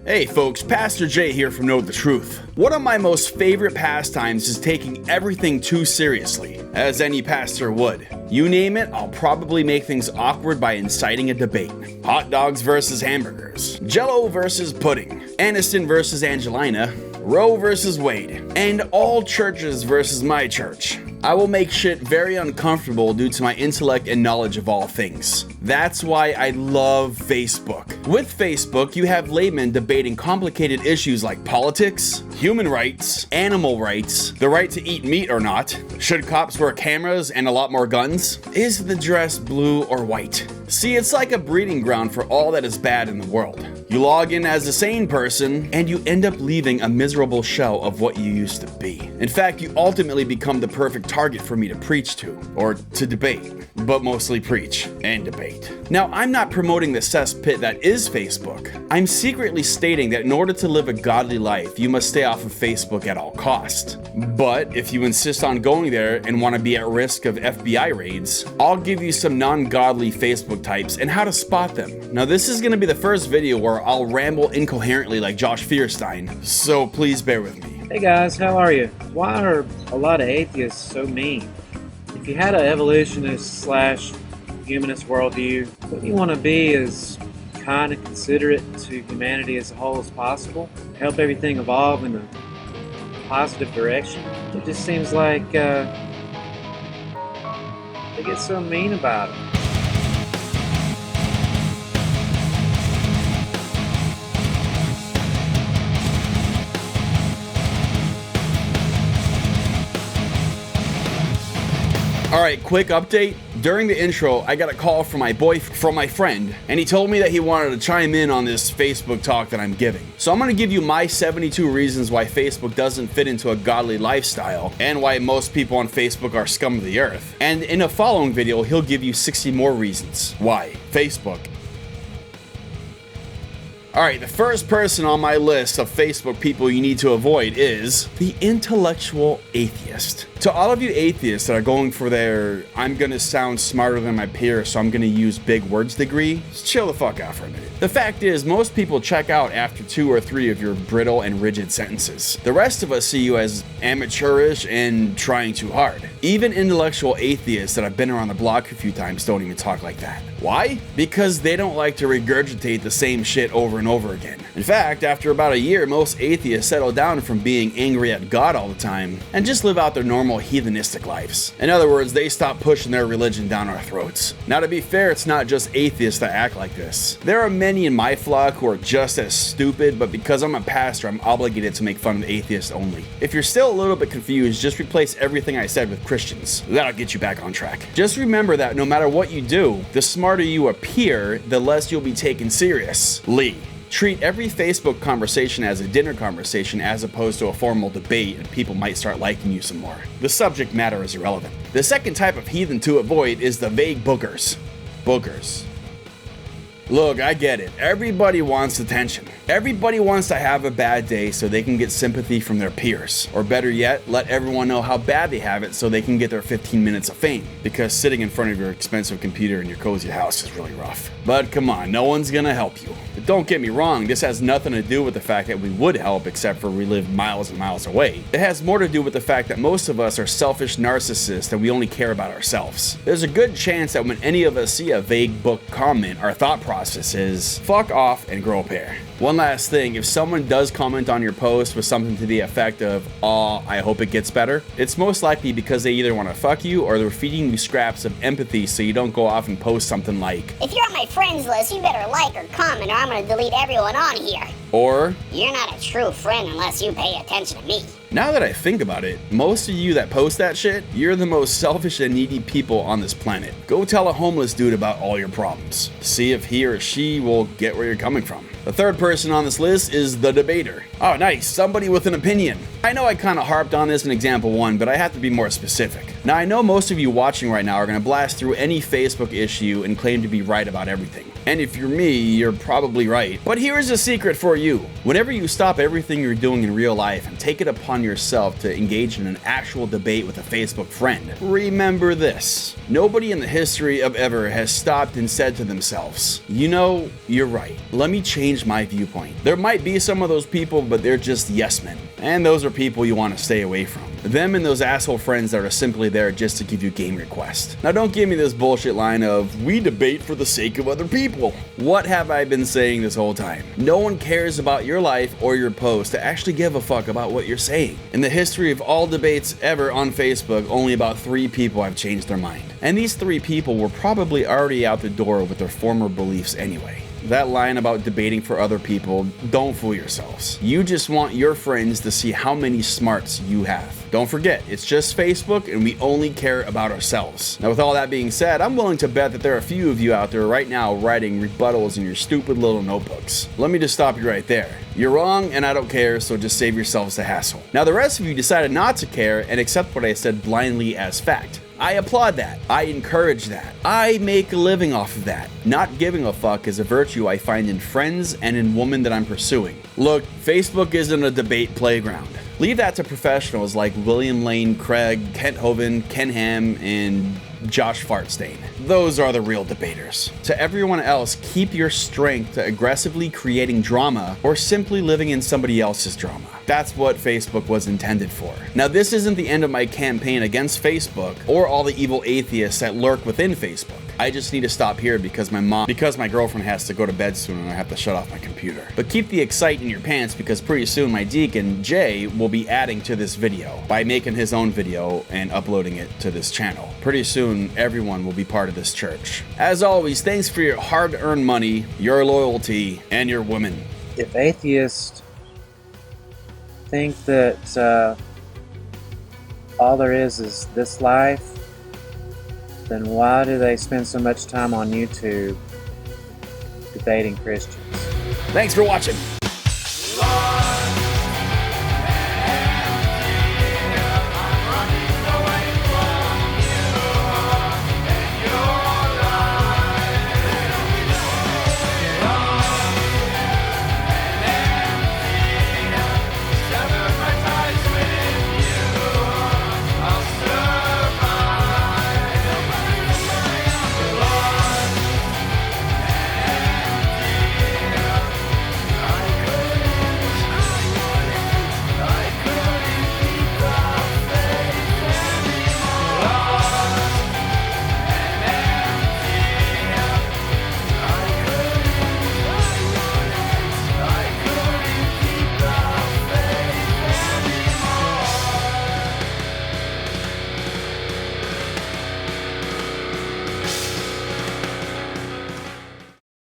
Hey folks, Pastor Jay here from Know the Truth. One of my most favorite pastimes is taking everything too seriously, as any pastor would. You name it, I'll probably make things awkward by inciting a debate. Hot dogs versus hamburgers, Jell-O versus pudding, Aniston versus Angelina, Roe versus Wade, and all churches versus my church. I will make shit very uncomfortable due to my intellect and knowledge of all things. That's why I love Facebook. With Facebook, you have laymen debating complicated issues like politics, human rights, animal rights, the right to eat meat or not, should cops wear cameras and a lot more guns, is the dress blue or white. See, it's like a breeding ground for all that is bad in the world. You log in as a sane person, and you end up leaving a miserable shell of what you used to be. In fact, you ultimately become the perfect target for me to preach to, or to debate, but mostly preach and debate. Now, I'm not promoting the cesspit that is Facebook. I'm secretly stating that in order to live a godly life, you must stay off of Facebook at all costs. But if you insist on going there and want to be at risk of FBI raids, I'll give you some non-godly Facebook types and how to spot them. Now, this is going to be the first video where I'll ramble incoherently like Josh Fierstein, so please bear with me. Hey guys, how are you? Why are a lot of atheists so mean? If you had an evolutionist / humanist worldview, what you want to be is kind and considerate to humanity as a whole as possible, help everything evolve in a positive direction. It just seems like they get so mean about it. Alright, quick update. During the intro, I got a call from my friend, and he told me that he wanted to chime in on this Facebook talk that I'm giving. So I'm going to give you my 72 reasons why Facebook doesn't fit into a godly lifestyle, and why most people on Facebook are scum of the earth. And in a following video, he'll give you 60 more reasons why Facebook. Alright, the first person on my list of Facebook people you need to avoid is the intellectual atheist. To all of you atheists that are going for their I'm gonna sound smarter than my peers, so I'm gonna use big words degree, just chill the fuck out for a minute. The fact is, most people check out after 2 or 3 of your brittle and rigid sentences. The rest of us see you as amateurish and trying too hard. Even intellectual atheists that have been around the block a few times don't even talk like that. Why? Because they don't like to regurgitate the same shit over and over again. In fact, after about a year, most atheists settle down from being angry at God all the time and just live out their normal heathenistic lives. In other words, they stop pushing their religion down our throats. Now, to be fair, it's not just atheists that act like this. There are many in my flock who are just as stupid, but because I'm a pastor, I'm obligated to make fun of atheists only. If you're still a little bit confused, just replace everything I said with Christians. That'll get you back on track. Just remember that no matter what you do, the smarter you appear, the less you'll be taken seriously. Treat every Facebook conversation as a dinner conversation as opposed to a formal debate, and people might start liking you some more. The subject matter is irrelevant. The second type of heathen to avoid is the vague boogers. Boogers. Look, I get it. Everybody wants attention. Everybody wants to have a bad day so they can get sympathy from their peers. Or better yet, let everyone know how bad they have it so they can get their 15 minutes of fame. Because sitting in front of your expensive computer in your cozy house is really rough. But come on, no one's gonna help you. But don't get me wrong, this has nothing to do with the fact that we would help except for we live miles and miles away. It has more to do with the fact that most of us are selfish narcissists and we only care about ourselves. There's a good chance that when any of us see a vague book comment, our thought process is, fuck off and grow a pair. One last thing, if someone does comment on your post with something to the effect of, "Aw, I hope it gets better," it's most likely because they either want to fuck you or they're feeding you scraps of empathy so you don't go off and post something like, "If you're on my friends list, you better like or comment or I'm gonna delete everyone on here." Or, "You're not a true friend unless you pay attention to me." Now that I think about it, most of you that post that shit, you're the most selfish and needy people on this planet. Go tell a homeless dude about all your problems. See if he or she will get where you're coming from. The third person on this list is the debater. Oh nice, somebody with an opinion. I know I kinda harped on this in example 1, but I have to be more specific. Now I know most of you watching right now are gonna blast through any Facebook issue and claim to be right about everything. And if you're me, you're probably right. But here's a secret for you. Whenever you stop everything you're doing in real life and take it upon yourself to engage in an actual debate with a Facebook friend, remember this. Nobody in the history of ever has stopped and said to themselves, you know, you're right. Let me change my viewpoint. There might be some of those people, but they're just yes men. And those are people you want to stay away from. Them and those asshole friends that are simply there just to give you game requests. Now don't give me this bullshit line of, we debate for the sake of other people. What have I been saying this whole time? No one cares about your life or your post to actually give a fuck about what you're saying. In the history of all debates ever on Facebook, only about 3 people have changed their mind. And these 3 people were probably already out the door with their former beliefs anyway. That line about debating for other people, don't fool yourselves. You just want your friends to see how many smarts you have. Don't forget, it's just Facebook and we only care about ourselves. Now with all that being said, I'm willing to bet that there are a few of you out there right now writing rebuttals in your stupid little notebooks. Let me just stop you right there. You're wrong and I don't care, so just save yourselves the hassle. Now the rest of you decided not to care and accept what I said blindly as fact. I applaud that. I encourage that. I make a living off of that. Not giving a fuck is a virtue I find in friends and in women that I'm pursuing. Look, Facebook isn't a debate playground. Leave that to professionals like William Lane Craig, Kent Hovind, Ken Ham, and Josh Fartstain. Those are the real debaters. To everyone else, keep your strength to aggressively creating drama or simply living in somebody else's drama. That's what Facebook was intended for. Now, this isn't the end of my campaign against Facebook or all the evil atheists that lurk within Facebook. I just need to stop here because my girlfriend has to go to bed soon and I have to shut off my computer. But keep the excite in your pants because pretty soon my deacon, Jay, will be adding to this video by making his own video and uploading it to this channel. Pretty soon, everyone will be part of this church. As always, thanks for your hard-earned money, your loyalty, and your women. If atheists think that all there is this life, then why do they spend so much time on YouTube debating Christians? Thanks for watching.